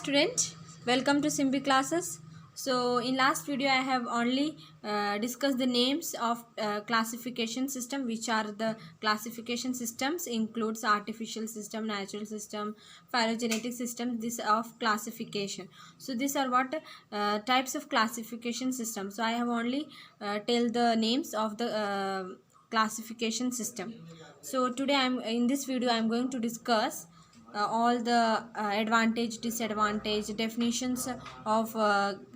student, welcome to Simbi classes. So in last video I have only discussed the names of classification system, which are the classification systems includes artificial system, natural system, phylogenetic system, this of classification. So these are what types of classification system. So I have only tell the names of the classification system. So today in this video I am going to discuss all the advantage, disadvantage, definitions of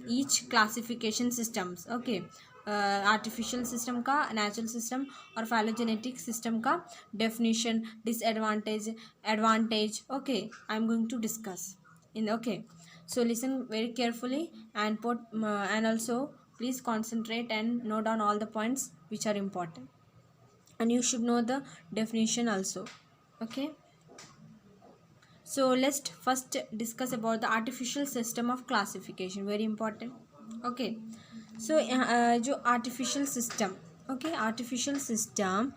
each classification systems. Okay, artificial system का, natural system और phylogenetic system का definition, disadvantage, advantage. Okay, I am going to discuss in. Okay, so listen very carefully and put and also please concentrate and note down all the points which are important, and you should know the definition also. Okay, so let's first discuss about the artificial system of classification, very important. Okay, so जो artificial system, okay, artificial system,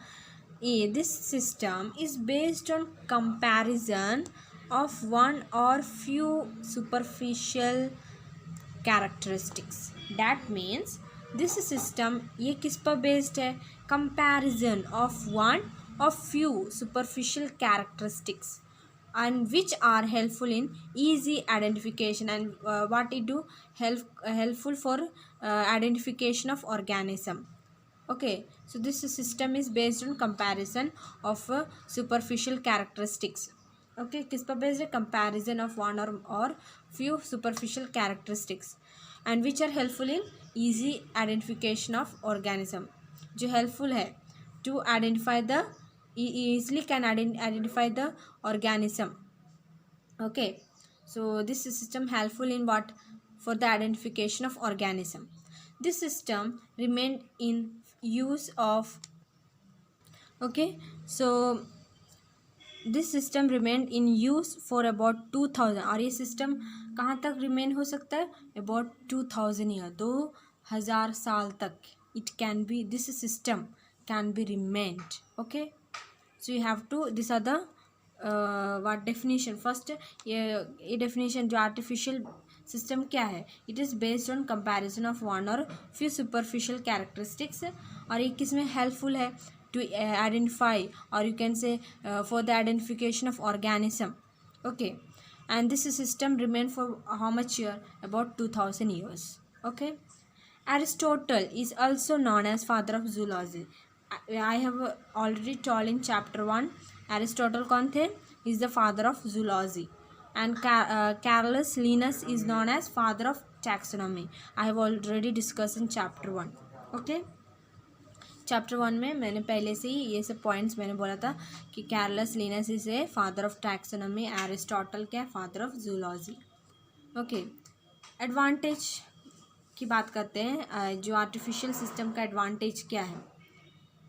this system is based on comparison of one or few superficial characteristics. That means this system ये किस पर based है? Comparison of one or few superficial characteristics, and which are helpful in easy identification, and what it do, helpful for identification of organism. Okay, so this system is based on comparison of superficial characteristics. Okay, किस पर based है? Comparison of one or few superficial characteristics, and which are helpful in easy identification of organism. जो helpful है to identify the easily can identify the organism. Okay, so this system helpful in what? For the identification of organism. This system remained in use of, okay, so this system remained in use for about 2000. और ये system कहाँ तक remain हो सकता है? About 2000 year, 2000 साल तक it can be, this system can be remained. Okay, so you have to, these are the what definition. First ये definition जो artificial system क्या है? It is based on comparison of one or few superficial characteristics. और ये किस में helpful है? To identify, or you can say for the identification of organism. Okay, and this system remained for how much year? About 2000 years. Okay, Aristotle is also known as father of zoology. I have already told in chapter 1. Aristotle कौन थे? Is the father of zoology. And Carolus Linnaeus is known as father of taxonomy. I have already discussed in chapter 1. Okay, chapter 1 में मैंने पहले से ही ये सब points मैंने बोला था कि Carlos Linus is a father of taxonomy, Aristotle क्या है? Father of zoology. Okay, advantage की बात करते हैं. जो आर्टिफिशियल सिस्टम का एडवांटेज क्या है?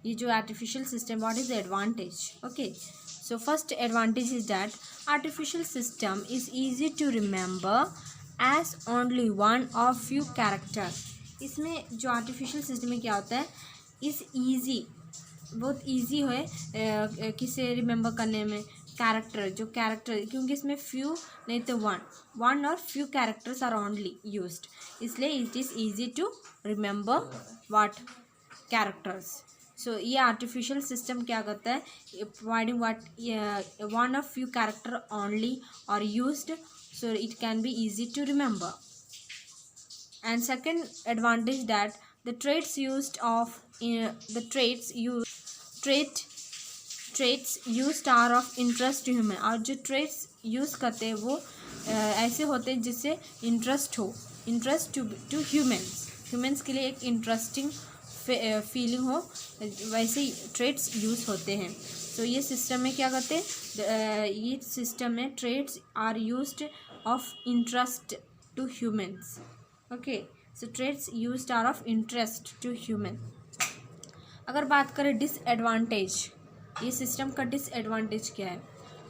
ये जो artificial system, what is the advantage? Okay, so first advantage is that artificial system is easy to remember as only one और फ्यू कैरेक्टर. इसमें जो आर्टिफिशियल सिस्टम में क्या होता है? इस ईजी, बहुत ईजी है किसे रिमेंबर करने में? कैरेक्टर, जो कैरेक्टर, क्योंकि इसमें फ्यू नहीं तो वन और few characters are only used, इसलिए it is easy to remember what? Characters. So ये आर्टिफिशियल सिस्टम क्या करता है? Providing what? वन और few character only are used, so it can be easy to remember. And second advantage that the traits used are of interest to human. और जो traits use करते हैं वो ऐसे होते हैं जिससे interest to humans के लिए एक interesting feeling हो, वैसे traits use होते हैं. तो ये सिस्टम में क्या करते हैं? ये सिस्टम में traits are used of interest to humans. Okay, so traits used are of interest to human. अगर बात करें डिसएडवांटेज, ये सिस्टम का डिसएडवांटेज क्या है?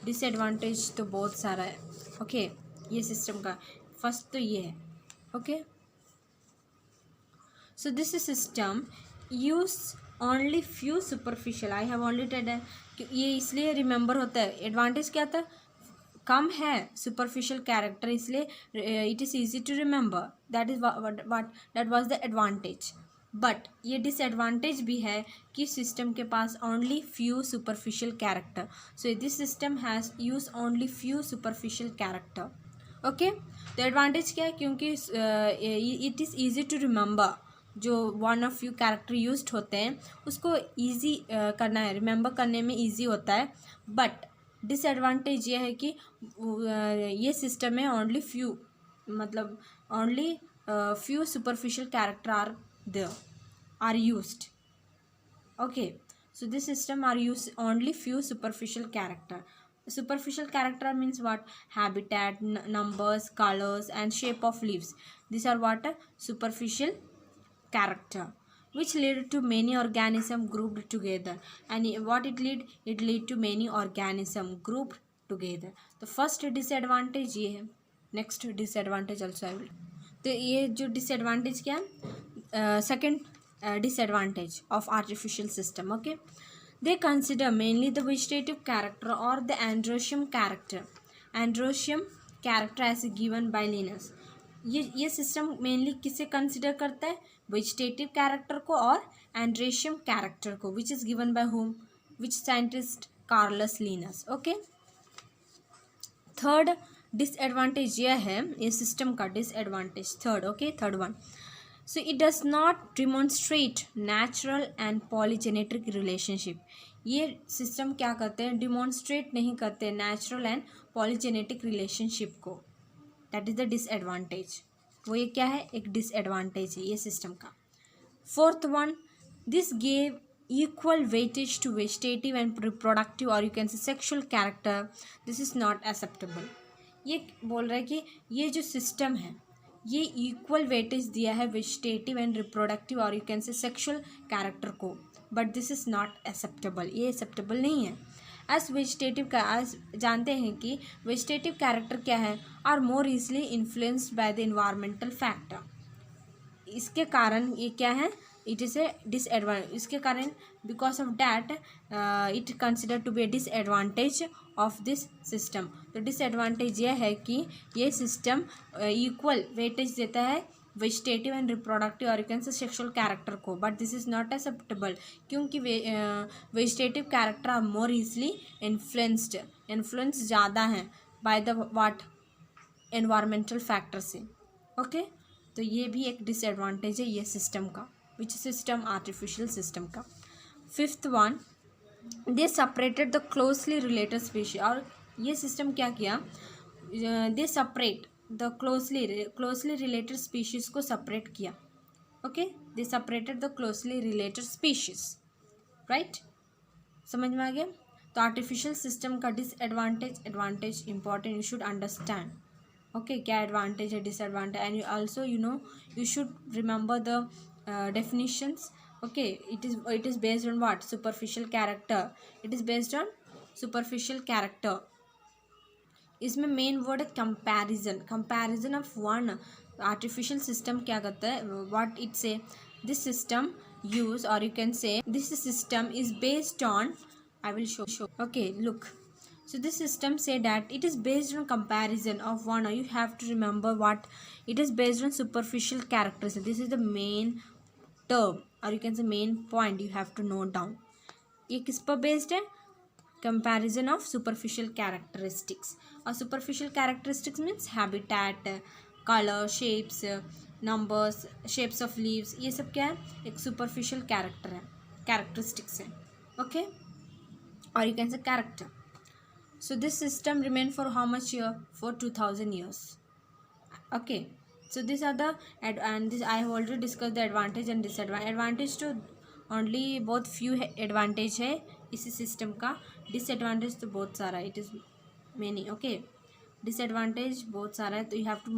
डिसएडवांटेज तो बहुत सारा है. ओके, ये सिस्टम का फर्स्ट तो ये है. Okay, so this system use only few superficial. I have already Ted है कि ये इसलिए रिमेंबर होता है. एडवांटेज क्या था? कम है सुपरफिशियल कैरेक्टर, इसलिए it is easy to remember, that is what that was the advantage. But ये डिसएडवांटेज भी है कि सिस्टम के पास only few superficial character, so this system has use only few superficial character. Okay, तो advantage क्या है, क्योंकि it is easy to remember, जो one of few character used होते हैं उसको ईजी करना है, रिमेंबर करने में ईजी होता है। बट डिसएडवांटेज ये है कि ये सिस्टम में ओनली फ्यू, मतलब only few superficial character are used. okay, so this system are use only few superficial character. Superficial character means what? Habitat, numbers, colors and shape of leaves. These are what? Superficial character, which lead to many organism grouped together. And what it lead to many organism grouped together. The first disadvantage ये है, next disadvantage also I will. तो ये जो disadvantage क्या है, second disadvantage of artificial system. Okay, they consider mainly the vegetative character or the androecium character as given by Linus. ये system mainly किसे consider करता है? वेजिटेटिव कैरेक्टर को और एंड्रेशियम कैरेक्टर को, which is given by whom? Which scientist? Carolus Linnaeus. Okay, third disadvantage यह है ये सिस्टम का disadvantage, third. Okay, third one, so it does not demonstrate natural and polygenetic relationship. ये system क्या करते हैं? डिमॉन्स्ट्रेट नहीं करते नेचुरल एंड पॉलीजेनेटिक रिलेशनशिप को, दैट इज द डिसएडवांटेज। वो ये क्या है? एक डिसएडवांटेज है ये सिस्टम का। Fourth one, this gave equal weightage to vegetative and reproductive or you can say sexual character. This is not acceptable. ये बोल रहा है कि ये जो सिस्टम है ये इक्वल वेटेज दिया है vegetative and reproductive or you can say sexual character को, but this is not acceptable, ये एक्सेप्टेबल नहीं है। एज वेजिटेटिव का एज जानते हैं कि वेजिटेटिव कैरेक्टर क्या है? Are more easily influenced by the environmental factor. इसके कारण ये क्या है? It is a disadvantage. इसके कारण because of that it consider to be a disadvantage of this system. तो डिसएडवांटेज यह है कि ये सिस्टम इक्वल वेटेज देता है vegetative and reproductive or can say sexual character को, but this is not acceptable क्योंकि vegetative character are more easily influence ज़्यादा हैं by the what environmental factor से। ओके, तो ये भी एक डिसएडवांटेज है ये सिस्टम का, विच सिस्टम? आर्टिफिशियल सिस्टम का। Fifth one, they separated the closely related species. और ये सिस्टम क्या किया? They separate the closely related species को सेपरेट किया। Okay, they separated the closely related species, right? समझ में आ गया? तो आर्टिफिशियल सिस्टम का disadvantage advantage important, you should understand. Okay, क्या एडवांटेज है disadvantage, and also you should remember the definitions. Okay, it is based on what? Superficial character. It is based on superficial character. इसमें main word है comparison of one. Artificial system क्या करता है? What it से? This system use और you can से this system is based on, I will show. Okay, look, so this system say that it is based on comparison of one, or you have to remember what it is based on superficial characteristics. This is the main term or you can say main point you have to note down. ये किस पर based है? Comparison of superficial characteristics. और superficial characteristics means habitat, color, shapes, numbers, shapes of leaves. ये सब क्या है? एक superficial character है, characteristics है। Okay, or you can say character. So this system remained for how much year? For 2000 years. Okay, so these are the and this I have already discussed the advantage and disadvantage. Advantage to only बहुत few advantage है इसी system का, disadvantage तो बहुत सारा है, it is many. Okay, disadvantage बहुत सारा है, तो you have to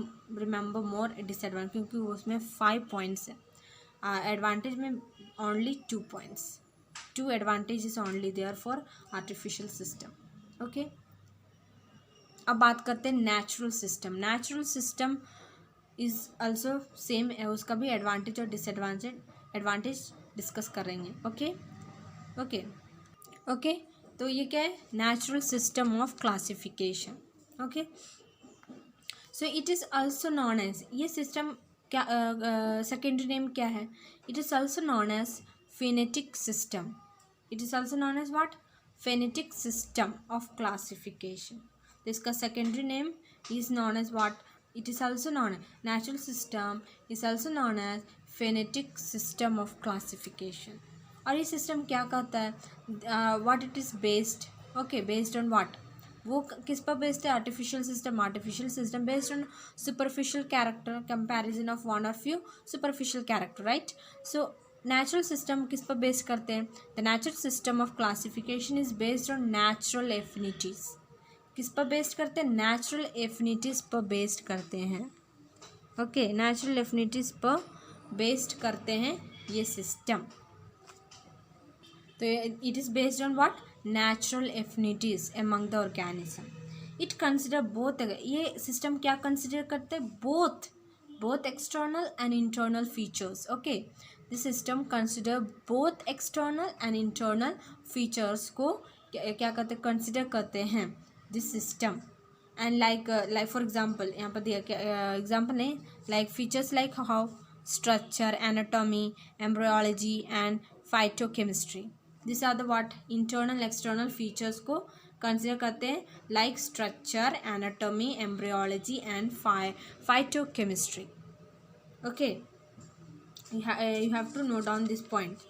remember more disadvantage क्योंकि उसमें 5 points है, advantage में only 2 points. 2 advantages only there for artificial system. Okay, अब बात करते हैं natural system. Natural system is also same है, उसका भी एडवांटेज और डिसएडवांटेज डिस्कस करेंगे। ओके, तो ये क्या है? Natural system of classification. Okay, so it is also known as, ये सिस्टम क्या सेकेंडरी नेम क्या है? It is also known as phonetic system. It is also known as what? Phonetic system of classification. तो इसका secondary name is known as what? It is also known as natural system is also known as phonetic system of classification. और ये system क्या कहता है? What it is based? Okay, based on what? वो किस पर बेस्ड है? Artificial system based on superficial character, comparison of one और few superficial character, right? So natural system किस पर बेस्ड करते हैं? The natural system of classification is based on natural affinities. किस पर बेस्ड करते हैं? नेचुरल एफिनिटीज पर बेस्ड करते हैं. ओके, नेचुरल एफिनिटीज पर बेस्ड करते हैं ये सिस्टम. तो it is based on what? Natural affinities among the organism. It consider both, ये सिस्टम क्या कंसिडर करते हैं? Both external and internal features. Okay, this system consider both external and internal features को क्या करते? कंसिडर करते हैं this system. And like for example, यहाँ पर दिया एग्जाम्पल है, like features like how structure, anatomy, embryology and phytochemistry. This are the what? Internal external features को कंसिडर करते हैं, like structure, anatomy, embryology and phytochemistry. Okay, you have to note down this point.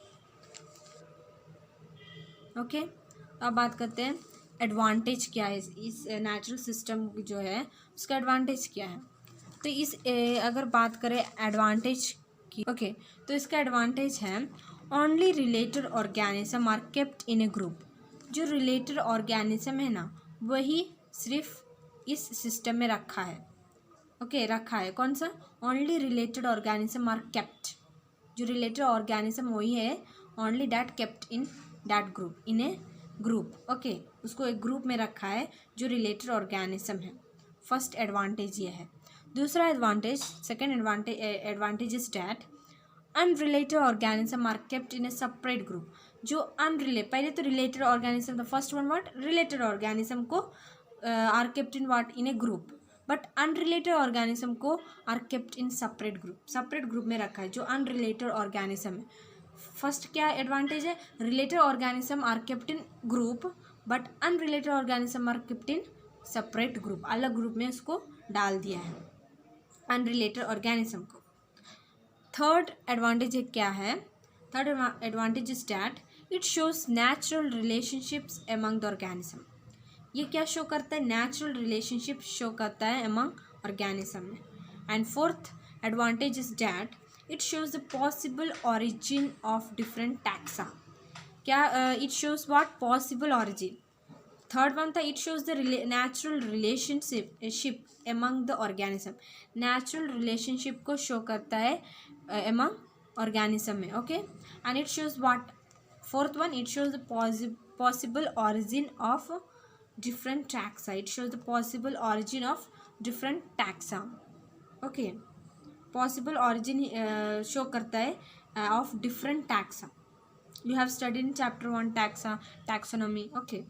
ओके, अब बात करते हैं advantage क्या है इस नेचुरल सिस्टम जो है, उसका एडवांटेज क्या है. तो इस अगर बात करें एडवांटेज की, ओके, तो इसका एडवांटेज है only related organism are kept in a group. जो रिलेटेड ऑर्गेनिज्म है ना, वही सिर्फ इस सिस्टम में रखा है. ओके, रखा है. कौन सा? Only related organism are kept. जो रिलेटेड ऑर्गेनिज्म वही है, only that kept in that group, in a group. Okay, उसको एक ग्रुप में रखा है जो रिलेटेड ऑर्गेनिज्म है. फर्स्ट एडवांटेज ये है. दूसरा advantage, second advantage is that unrelated organism are kept in a separate group. जो पहले तो related organism, the first one what? Related organism को are kept in what? In a group. But unrelated organism को are kept in separate group में रखा है जो unrelated organism है. फर्स्ट क्या एडवांटेज है? Related organism are kept in group, but unrelated organism are kept in separate group. अलग group में उसको डाल दिया है अनरिलेटेड ऑर्गेनिज्म को. थर्ड एडवांटेज क्या है? Third advantage is that it shows natural relationships among the organism. ये क्या शो करता है? नेचुरल रिलेशनशिप शो करता है एमंग ऑर्गेनिज्म में. And fourth advantage is that it shows the possible origin of different taxa. क्या it shows what? Possible origin. Third one था it shows the natural relationship among the organism. Natural relationship को show करता है among organism में. Okay, and it shows what? Fourth one, it shows the possible origin of different taxa. It shows the possible origin of different taxa. Okay, possible origin show करता है of different taxa. You have studied in chapter 1 taxonomy. Okay,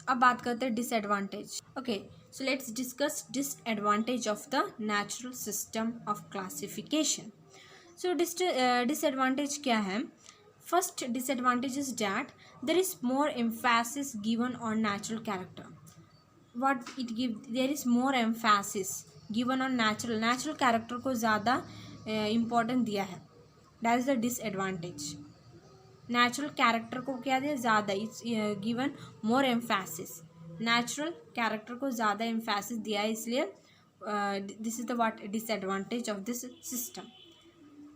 अब बात करते हैं disadvantage. Okay, so let's discuss disadvantage of the natural system of classification. So disadvantage क्या है? First disadvantage is that there is more emphasis given on natural character. What it gives? There is more emphasis given on natural character को ज़्यादा important दिया है. That is the disadvantage. Natural character को क्या दिया? ज़्यादा. It's given more emphasis. Natural character को ज़्यादा emphasis दिया है, इसलिए this is the what disadvantage of this system.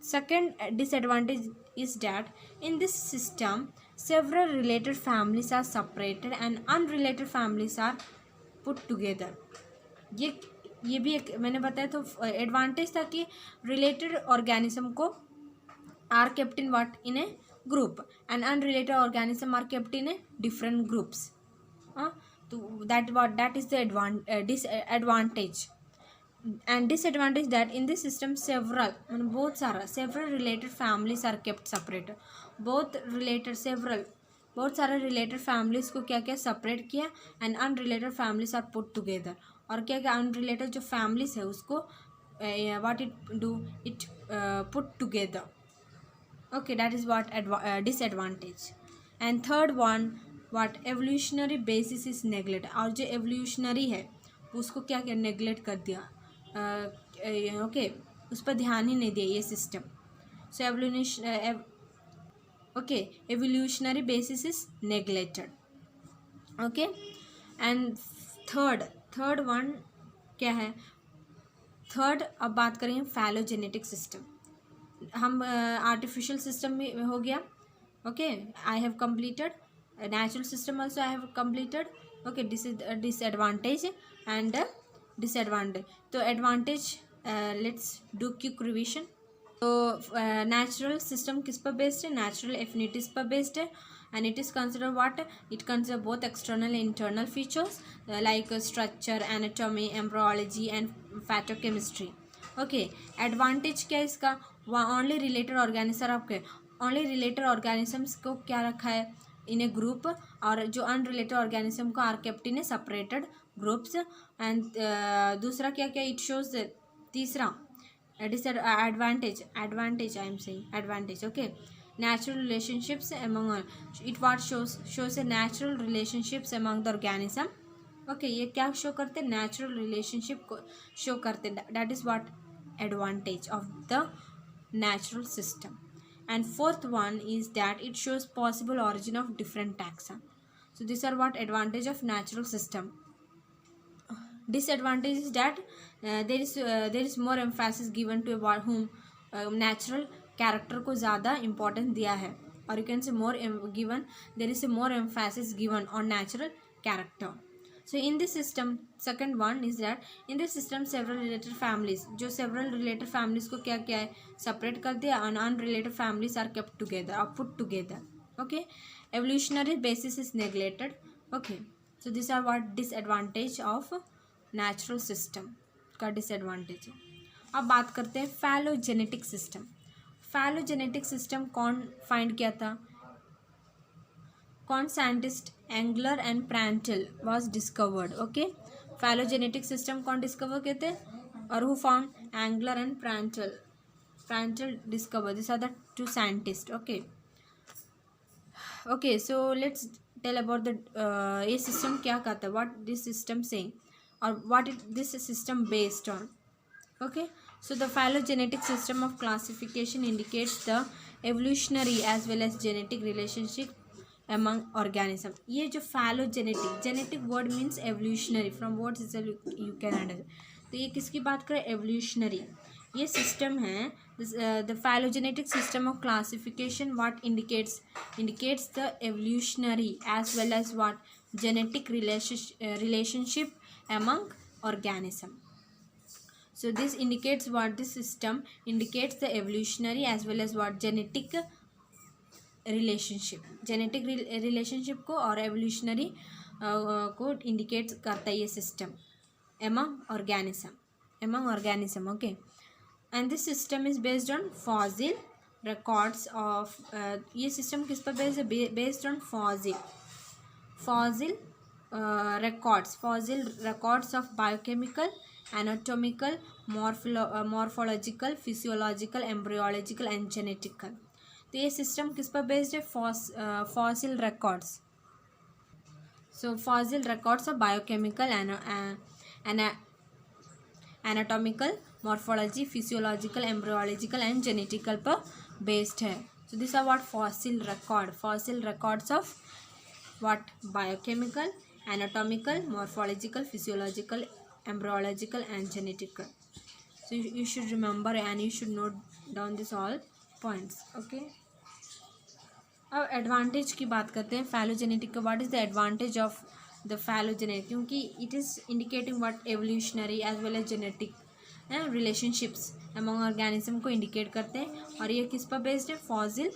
Second disadvantage is that in this system several related families are separated and unrelated families are put together. ये भी एक मैंने बताया तो एडवांटेज था कि रिलेटेड ऑर्गेनिज्म को are kept in what? In a group, and unrelated organism are kept in a different groups. तो that is the disadvantage. And disadvantage that in this system several related families are kept separate. Both related several बहुत सारे related families को क्या क्या separate किया and unrelated families are put together. और क्या क्या अनरिलेटेड जो फैमिलीज है उसको what it do, it put together. Okay, that is what disadvantage. And third one, what evolutionary basis is neglect। और जो evolutionary है उसको क्या क्या neglect कर दिया, ओके उस पर ध्यान ही नहीं दिया ये system. So evolution okay evolutionary basis is neglected। Okay and third one क्या है, थर्ड अब बात करेंगे फैलोजेनेटिक सिस्टम। हम आर्टिफिशियल सिस्टम में हो गया, okay I have completed natural system also I have completed. Okay this is disadvantage and disadvantage. तो advantage let's do quick revision. तो नेचुरल सिस्टम किस पर बेस्ड है, नेचुरल एफिनिटीज पर बेस्ड है and it is considered what, it consider both external and internal features like structure, anatomy, embryology and phytochemistry। Okay advantage क्या है इसका, वहाँ ओनली रिलेटेड ऑर्गेनिज्म आपके ओनली रिलेटेड ऑर्गेनिजम्स को क्या रखा है इन ए ग्रुप, और जो अनरिलेटेड ऑर्गेनिज्म को are kept in a separated groups. And दूसरा क्या क्या इट शोज, तीसरा advantage I am saying advantage, okay natural relationships among it what shows a natural relationships among the organism। Okay ये क्या show करते हैं, natural relationship को show करते हैं, that is what advantage of the natural system. And fourth one is that it shows possible origin of different taxa. So this are what advantage of natural system. disadvantage is that there is more emphasis given to whom natural character को ज़्यादा importance दिया है, और you can say more given there is a more emphasis given on natural character. So in this system second one is that in this system several related families, जो several related families को क्या क्या है separate कर दिया, और unrelated families are kept together और put together. Okay evolutionary basis is neglected. Okay so this are what disadvantage of natural system का डिसएडवांटेज। अब बात करते हैं फैलोजेनेटिक सिस्टम। फैलोजेनेटिक सिस्टम कौन फाइंड किया था, कौन scientist, Engler and Prantl was discovered. Okay phylogenetic system कौन डिस्कवर किए थे, और who found, Engler and Prantl discover, this are the two scientist. Okay okay so let's tell about the ये system क्या कहता है, व्हाट दिस सिस्टम सेइंग और what it this system based on. Okay, so the phylogenetic system of classification indicates the evolutionary as well as genetic relationship among organism। ये जो phylogenetic, genetic word means evolutionary, from what itself you can understand। तो ये किसकी बात करें, evolutionary ये system है। the phylogenetic system of classification what indicates the evolutionary as well as what genetic relationship among organism। So this indicates what this system indicates the evolutionary as well as what genetic relationship, genetic relationship को और evolutionary को indicate करता है ये system among organism। Okay, and this system is based on fossil records of ये system किस पर based है, based on fossil records of biochemical, anatomical, morphological, physiological, embryological and genetical। तो ये सिस्टम किस पर बेस्ड है, fossil records. So fossil records of biochemical, anatomical, morphology, physiological, embryological and genetical पर बेस्ड है। So this are what fossil records of what biochemical, anatomical, morphological, physiological, embryological and genetical। So you should remember and you should note down this all points। Okay, अब advantage की बात करते हैं phylogenetic का। What is the advantage of the phylogenetic, क्योंकि it is indicating what evolutionary as well as genetic relationships among organism को indicate करते हैं, और ये किस पर बेस्ड है, fossil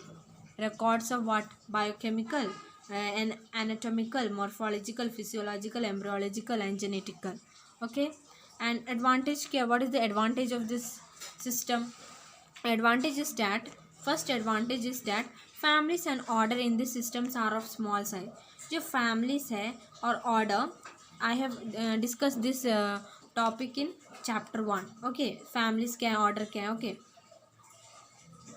records of what biochemical, and anatomical, morphological, physiological, embryological and genetical। Okay, and advantage क्या, what is the advantage of this system? Advantage is that first advantage is that families and order in this systems are of small size. जो families है और order, I have discuss this topic in chapter 1. Okay, families क्या है, order क्या है. Okay,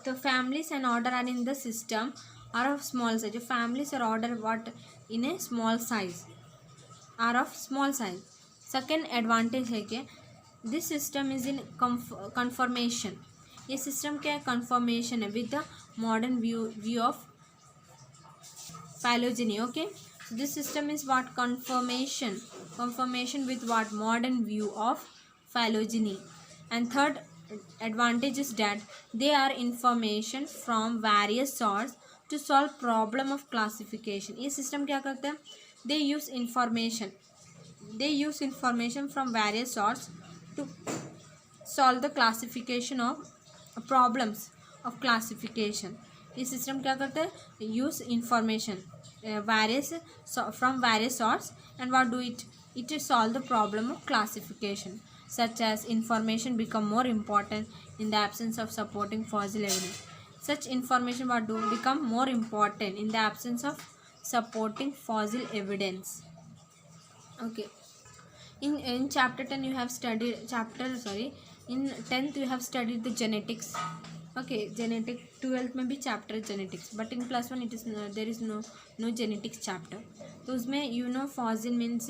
तो families and order are in the system are of small size. जो families और order what in a small size are of small size. Second advantage है कि this system is in confirmation. ये system क्या है, conformation है with the modern view of phylogeny. Okay, so this system is what, confirmation with what, modern view of phylogeny. And third advantage is that they are information from various source to solve problem of classification. ये system क्या करते हैं, they use information from various source to solve the classification of problems of classification. ये system क्या करता है, use information from various source and what do it solve the problem of classification, such as information become more important in the absence of supporting fossil evidence. Such information what do become more important in the absence of supporting fossil evidence. Okay, in chapter 10 you have studied in 10th you have studied the genetics. Okay, genetic 12th में भी chapter genetics, but in +1 it is there is no genetics chapter. तो उसमें you know fossil means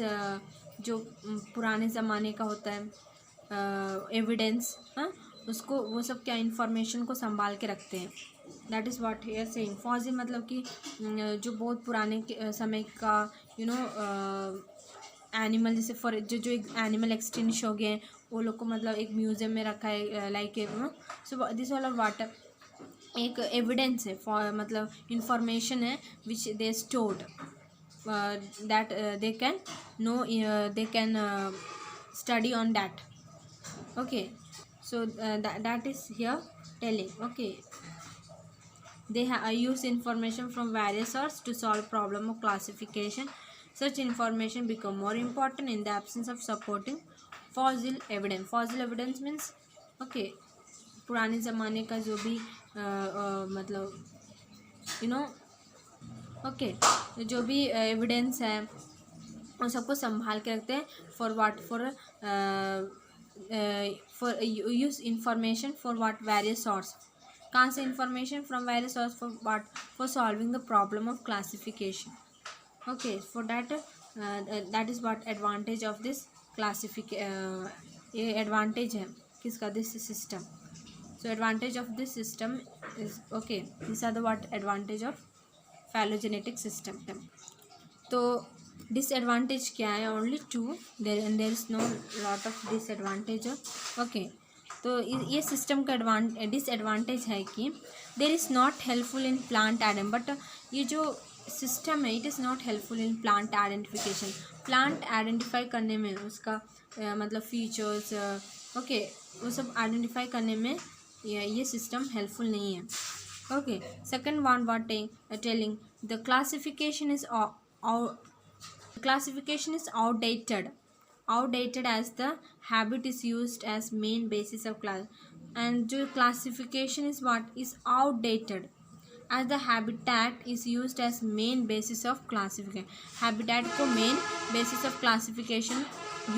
जो पुराने ज़माने का होता है एविडेंस, हाँ, उसको वो सब क्या इंफॉर्मेशन को संभाल के रखते हैं. That is what here saying. Fossil मतलब कि जो बहुत पुराने समय का यू नो एनिमल, जैसे फॉर जो एनिमल एक्सटिंक्ट हो गए हैं वो लोग को मतलब एक म्यूज़ियम में रखा है, like so this all of what एक एविडेंस है, फॉर मतलब इंफॉर्मेशन है which they stored that they can know, they can study on that. Okay, so that is here telling. Okay, they use information from various sources to solve problem of classification. Such information become more important in the absence of supporting fossil evidence. Fossil evidence means okay, पुराने ज़माने का जो भी मतलब you know okay जो भी evidence है उन सबको संभाल के रखते हैं. For what, for use information for what, various source. कहाँ से information, from various source. For what, for solving the problem of classification. Okay, for that is what advantage of this ये एडवांटेज है किसका, this system. So advantage of this system is okay, this are the what advantage of phylogenetic system. तो disadvantage क्या है, only 2, there is no lot of disadvantage. Okay, तो ये system का disadvantage है कि there is not helpful in plant but ये जो सिस्टम है it is not helpful in plant identification. Plant identify करने में उसका मतलब फीचर्स ओके वो सब आइडेंटिफाई करने में ये सिस्टम हेल्पफुल नहीं है. Okay, second one what telling the classification is outdated as the habit is used as main basis of class. And जो classification is what is outdated as the habitat is used as main basis of classification. habitat को main basis of classification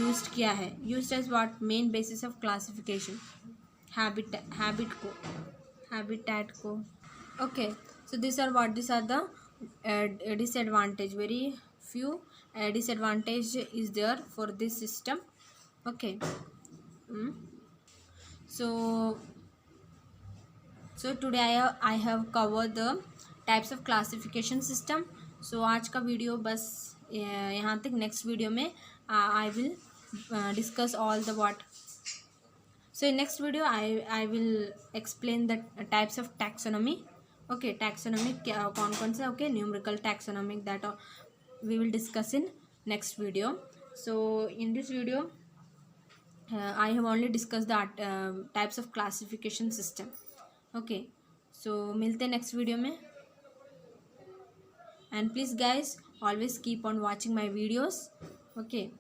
used किया है, used as what, main basis of classification. habitat को okay. So these are the disadvantage. Very few disadvantage is there for this system. Okay. So today I have covered the types of classification system. So आज का video बस यहाँ तक. Next video में I will discuss all the what. So in next video I will explain the types of taxonomy. Okay, taxonomy क्या कौन कौन से. Okay, numerical taxonomic that we will discuss in next video. So in this video I have only discussed the types of classification system. Okay, so मिलते हैं next video में. And please guys always keep on watching my videos. Okay.